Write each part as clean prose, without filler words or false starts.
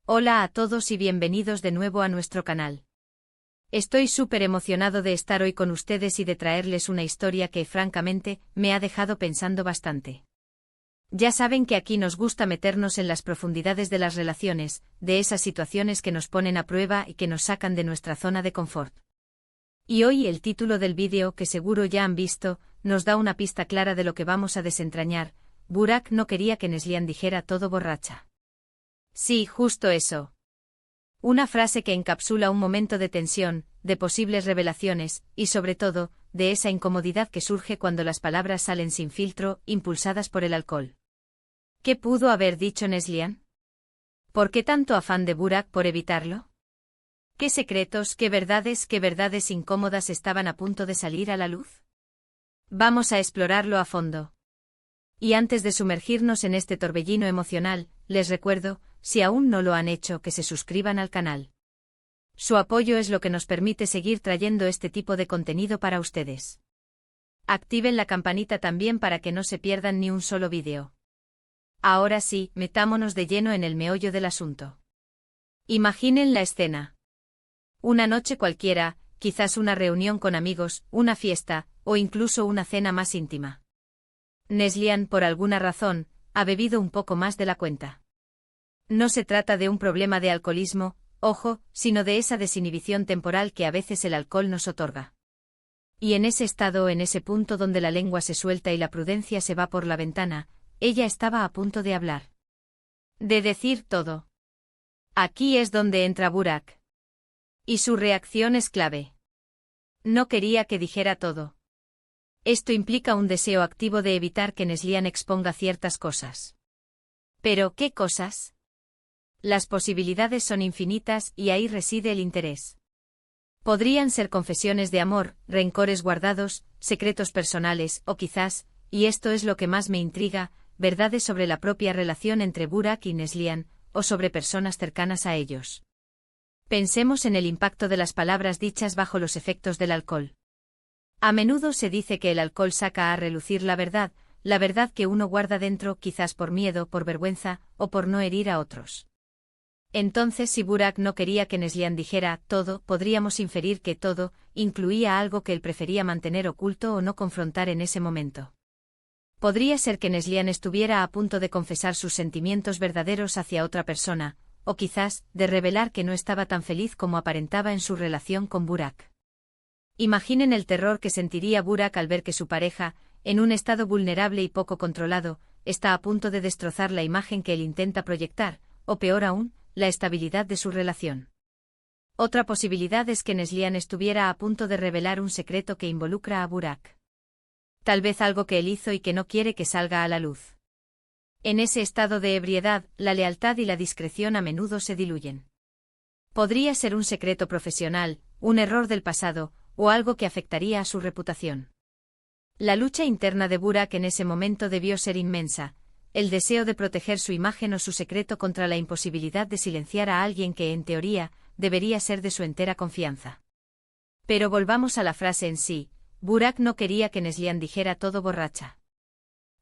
Hola a todos y bienvenidos de nuevo a nuestro canal. Estoy súper emocionado de estar hoy con ustedes y de traerles una historia que, francamente, me ha dejado pensando bastante. Ya saben que aquí nos gusta meternos en las profundidades de las relaciones, de esas situaciones que nos ponen a prueba y que nos sacan de nuestra zona de confort. Y hoy el título del vídeo, que seguro ya han visto, nos da una pista clara de lo que vamos a desentrañar. Burak no quería que Neslihan dijera todo borracha. Sí, justo eso. Una frase que encapsula un momento de tensión, de posibles revelaciones, y sobre todo, de esa incomodidad que surge cuando las palabras salen sin filtro, impulsadas por el alcohol. ¿Qué pudo haber dicho Neslihan? ¿Por qué tanto afán de Burak por evitarlo? ¿Qué secretos, qué verdades incómodas estaban a punto de salir a la luz? Vamos a explorarlo a fondo. Y antes de sumergirnos en este torbellino emocional, les recuerdo, si aún no lo han hecho, que se suscriban al canal. Su apoyo es lo que nos permite seguir trayendo este tipo de contenido para ustedes. Activen la campanita también para que no se pierdan ni un solo vídeo. Ahora sí, metámonos de lleno en el meollo del asunto. Imaginen la escena. Una noche cualquiera, quizás una reunión con amigos, una fiesta, o incluso una cena más íntima. Neslihan, por alguna razón, ha bebido un poco más de la cuenta. No se trata de un problema de alcoholismo, ojo, sino de esa desinhibición temporal que a veces el alcohol nos otorga. Y en ese estado, en ese punto donde la lengua se suelta y la prudencia se va por la ventana, ella estaba a punto de hablar. De decir todo. Aquí es donde entra Burak. Y su reacción es clave. No quería que dijera todo. Esto implica un deseo activo de evitar que Neslihan exponga ciertas cosas. ¿Pero qué cosas? Las posibilidades son infinitas y ahí reside el interés. Podrían ser confesiones de amor, rencores guardados, secretos personales o quizás, y esto es lo que más me intriga, verdades sobre la propia relación entre Burak y Neslihan, o sobre personas cercanas a ellos. Pensemos en el impacto de las palabras dichas bajo los efectos del alcohol. A menudo se dice que el alcohol saca a relucir la verdad que uno guarda dentro, quizás por miedo, por vergüenza, o por no herir a otros. Entonces, si Burak no quería que Neslihan dijera todo, podríamos inferir que todo incluía algo que él prefería mantener oculto o no confrontar en ese momento. Podría ser que Neslihan estuviera a punto de confesar sus sentimientos verdaderos hacia otra persona, o quizás, de revelar que no estaba tan feliz como aparentaba en su relación con Burak. Imaginen el terror que sentiría Burak al ver que su pareja, en un estado vulnerable y poco controlado, está a punto de destrozar la imagen que él intenta proyectar, o peor aún, la estabilidad de su relación. Otra posibilidad es que Neslihan estuviera a punto de revelar un secreto que involucra a Burak. Tal vez algo que él hizo y que no quiere que salga a la luz. En ese estado de ebriedad, la lealtad y la discreción a menudo se diluyen. Podría ser un secreto profesional, un error del pasado, o algo que afectaría a su reputación. La lucha interna de Burak en ese momento debió ser inmensa, el deseo de proteger su imagen o su secreto contra la imposibilidad de silenciar a alguien que, en teoría, debería ser de su entera confianza. Pero volvamos a la frase en sí, Burak no quería que Neslihan dijera todo borracha.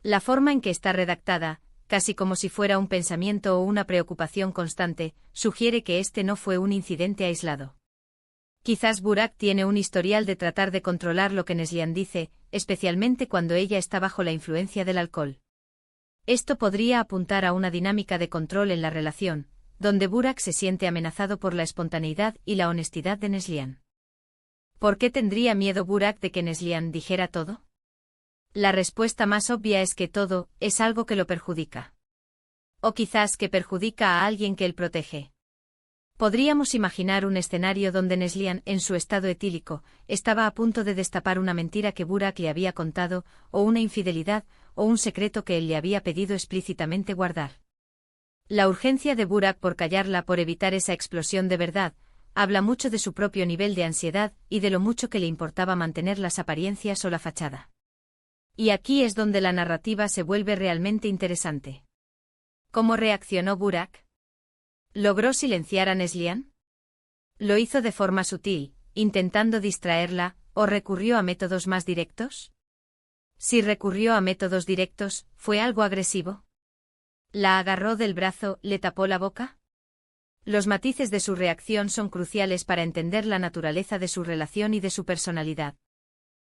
La forma en que está redactada, casi como si fuera un pensamiento o una preocupación constante, sugiere que este no fue un incidente aislado. Quizás Burak tiene un historial de tratar de controlar lo que Neslihan dice, especialmente cuando ella está bajo la influencia del alcohol. Esto podría apuntar a una dinámica de control en la relación, donde Burak se siente amenazado por la espontaneidad y la honestidad de Neslihan. ¿Por qué tendría miedo Burak de que Neslihan dijera todo? La respuesta más obvia es que todo es algo que lo perjudica. O quizás que perjudica a alguien que él protege. Podríamos imaginar un escenario donde Neslihan, en su estado etílico, estaba a punto de destapar una mentira que Burak le había contado, o una infidelidad, o un secreto que él le había pedido explícitamente guardar. La urgencia de Burak por callarla, por evitar esa explosión de verdad, habla mucho de su propio nivel de ansiedad y de lo mucho que le importaba mantener las apariencias o la fachada. Y aquí es donde la narrativa se vuelve realmente interesante. ¿Cómo reaccionó Burak? ¿Logró silenciar a Neslihan? ¿Lo hizo de forma sutil, intentando distraerla, o recurrió a métodos más directos? Si recurrió a métodos directos, ¿fue algo agresivo? ¿La agarró del brazo, le tapó la boca? Los matices de su reacción son cruciales para entender la naturaleza de su relación y de su personalidad.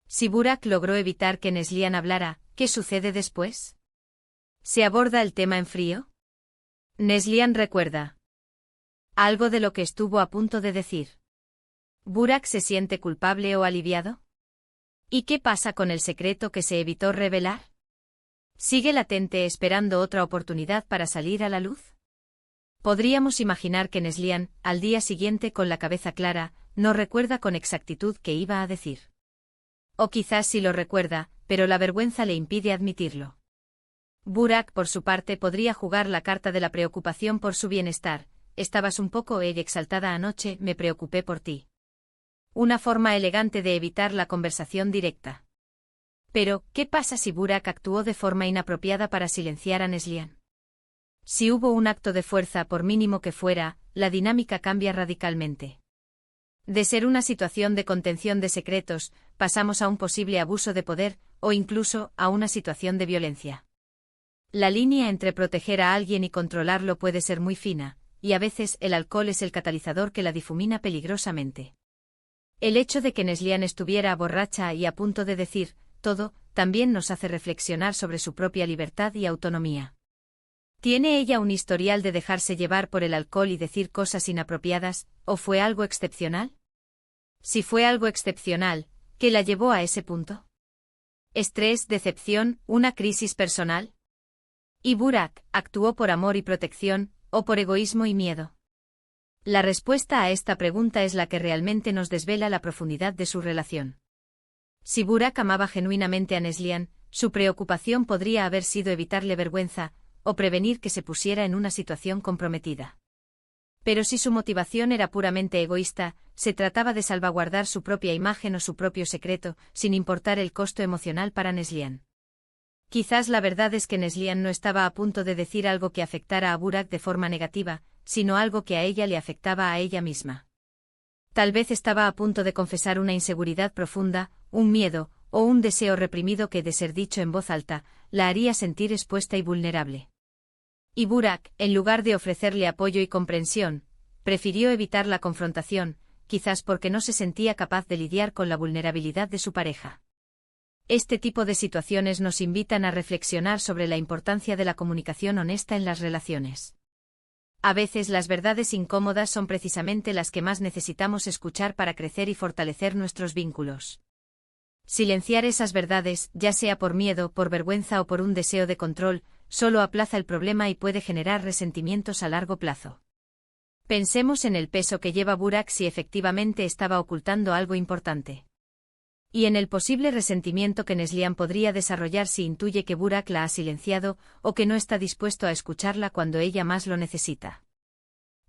Si Burak logró evitar que Neslihan hablara, ¿qué sucede después? ¿Se aborda el tema en frío? Neslihan recuerda algo de lo que estuvo a punto de decir. ¿Burak se siente culpable o aliviado? ¿Y qué pasa con el secreto que se evitó revelar? ¿Sigue latente esperando otra oportunidad para salir a la luz? Podríamos imaginar que Neslihan, al día siguiente con la cabeza clara, no recuerda con exactitud qué iba a decir. O quizás sí lo recuerda, pero la vergüenza le impide admitirlo. Burak, por su parte, podría jugar la carta de la preocupación por su bienestar. Estabas un poco exaltada anoche, me preocupé por ti. Una forma elegante de evitar la conversación directa. Pero, ¿qué pasa si Burak actuó de forma inapropiada para silenciar a Neslihan? Si hubo un acto de fuerza, por mínimo que fuera, la dinámica cambia radicalmente. De ser una situación de contención de secretos, pasamos a un posible abuso de poder, o incluso, a una situación de violencia. La línea entre proteger a alguien y controlarlo puede ser muy fina, y a veces el alcohol es el catalizador que la difumina peligrosamente. El hecho de que Neslihan estuviera borracha y a punto de decir todo, también nos hace reflexionar sobre su propia libertad y autonomía. ¿Tiene ella un historial de dejarse llevar por el alcohol y decir cosas inapropiadas, o fue algo excepcional? Si fue algo excepcional, ¿qué la llevó a ese punto? ¿Estrés, decepción, una crisis personal? ¿Y Burak actuó por amor y protección, o por egoísmo y miedo? La respuesta a esta pregunta es la que realmente nos desvela la profundidad de su relación. Si Burak amaba genuinamente a Neslihan, su preocupación podría haber sido evitarle vergüenza, o prevenir que se pusiera en una situación comprometida. Pero si su motivación era puramente egoísta, se trataba de salvaguardar su propia imagen o su propio secreto, sin importar el costo emocional para Neslihan. Quizás la verdad es que Neslihan no estaba a punto de decir algo que afectara a Burak de forma negativa, sino algo que a ella le afectaba a ella misma. Tal vez estaba a punto de confesar una inseguridad profunda, un miedo, o un deseo reprimido que, de ser dicho en voz alta, la haría sentir expuesta y vulnerable. Y Burak, en lugar de ofrecerle apoyo y comprensión, prefirió evitar la confrontación, quizás porque no se sentía capaz de lidiar con la vulnerabilidad de su pareja. Este tipo de situaciones nos invitan a reflexionar sobre la importancia de la comunicación honesta en las relaciones. A veces las verdades incómodas son precisamente las que más necesitamos escuchar para crecer y fortalecer nuestros vínculos. Silenciar esas verdades, ya sea por miedo, por vergüenza o por un deseo de control, solo aplaza el problema y puede generar resentimientos a largo plazo. Pensemos en el peso que lleva Burak si efectivamente estaba ocultando algo importante. Y en el posible resentimiento que Neslihan podría desarrollar si intuye que Burak la ha silenciado, o que no está dispuesto a escucharla cuando ella más lo necesita.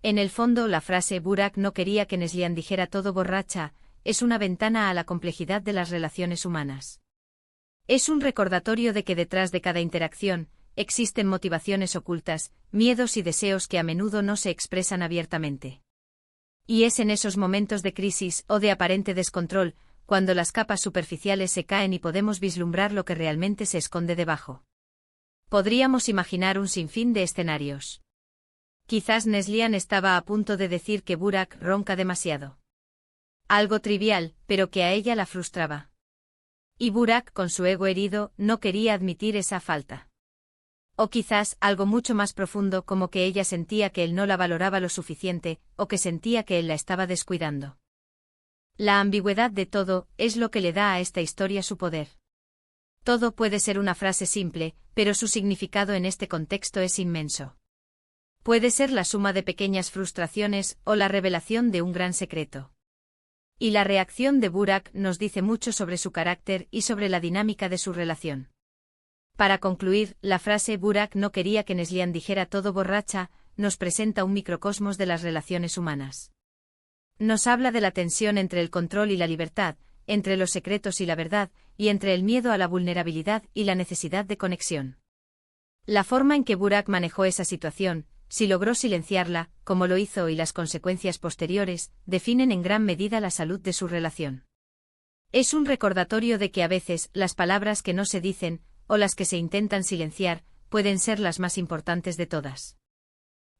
En el fondo, la frase Burak no quería que Neslihan dijera todo borracha, es una ventana a la complejidad de las relaciones humanas. Es un recordatorio de que detrás de cada interacción, existen motivaciones ocultas, miedos y deseos que a menudo no se expresan abiertamente. Y es en esos momentos de crisis o de aparente descontrol, cuando las capas superficiales se caen y podemos vislumbrar lo que realmente se esconde debajo. Podríamos imaginar un sinfín de escenarios. Quizás Neslihan estaba a punto de decir que Burak ronca demasiado. Algo trivial, pero que a ella la frustraba. Y Burak, con su ego herido, no quería admitir esa falta. O quizás algo mucho más profundo, como que ella sentía que él no la valoraba lo suficiente, o que sentía que él la estaba descuidando. La ambigüedad de todo es lo que le da a esta historia su poder. Todo puede ser una frase simple, pero su significado en este contexto es inmenso. Puede ser la suma de pequeñas frustraciones o la revelación de un gran secreto. Y la reacción de Burak nos dice mucho sobre su carácter y sobre la dinámica de su relación. Para concluir, la frase Burak no quería que Neslihan dijera todo borracha, nos presenta un microcosmos de las relaciones humanas. Nos habla de la tensión entre el control y la libertad, entre los secretos y la verdad, y entre el miedo a la vulnerabilidad y la necesidad de conexión. La forma en que Burak manejó esa situación, si logró silenciarla, como lo hizo, y las consecuencias posteriores, definen en gran medida la salud de su relación. Es un recordatorio de que a veces las palabras que no se dicen, o las que se intentan silenciar, pueden ser las más importantes de todas.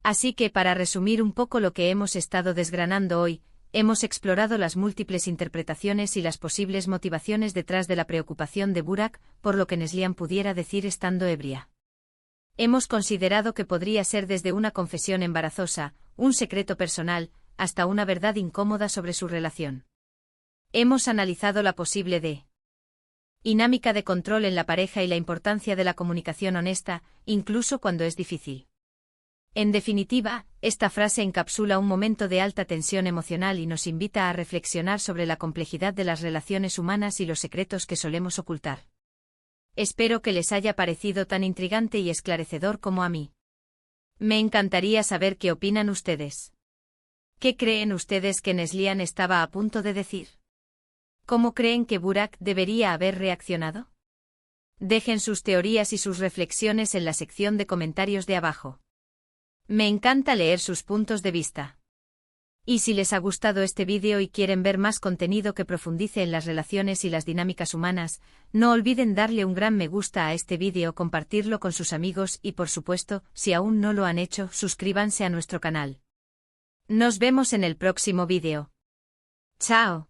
Así que para resumir un poco lo que hemos estado desgranando hoy, hemos explorado las múltiples interpretaciones y las posibles motivaciones detrás de la preocupación de Burak por lo que Neslihan pudiera decir estando ebria. Hemos considerado que podría ser desde una confesión embarazosa, un secreto personal, hasta una verdad incómoda sobre su relación. Hemos analizado la posible dinámica de control en la pareja y la importancia de la comunicación honesta, incluso cuando es difícil. En definitiva, esta frase encapsula un momento de alta tensión emocional y nos invita a reflexionar sobre la complejidad de las relaciones humanas y los secretos que solemos ocultar. Espero que les haya parecido tan intrigante y esclarecedor como a mí. Me encantaría saber qué opinan ustedes. ¿Qué creen ustedes que Neslihan estaba a punto de decir? ¿Cómo creen que Burak debería haber reaccionado? Dejen sus teorías y sus reflexiones en la sección de comentarios de abajo. Me encanta leer sus puntos de vista. Y si les ha gustado este vídeo y quieren ver más contenido que profundice en las relaciones y las dinámicas humanas, no olviden darle un gran me gusta a este vídeo, compartirlo con sus amigos y por supuesto, si aún no lo han hecho, suscríbanse a nuestro canal. Nos vemos en el próximo vídeo. ¡Chao!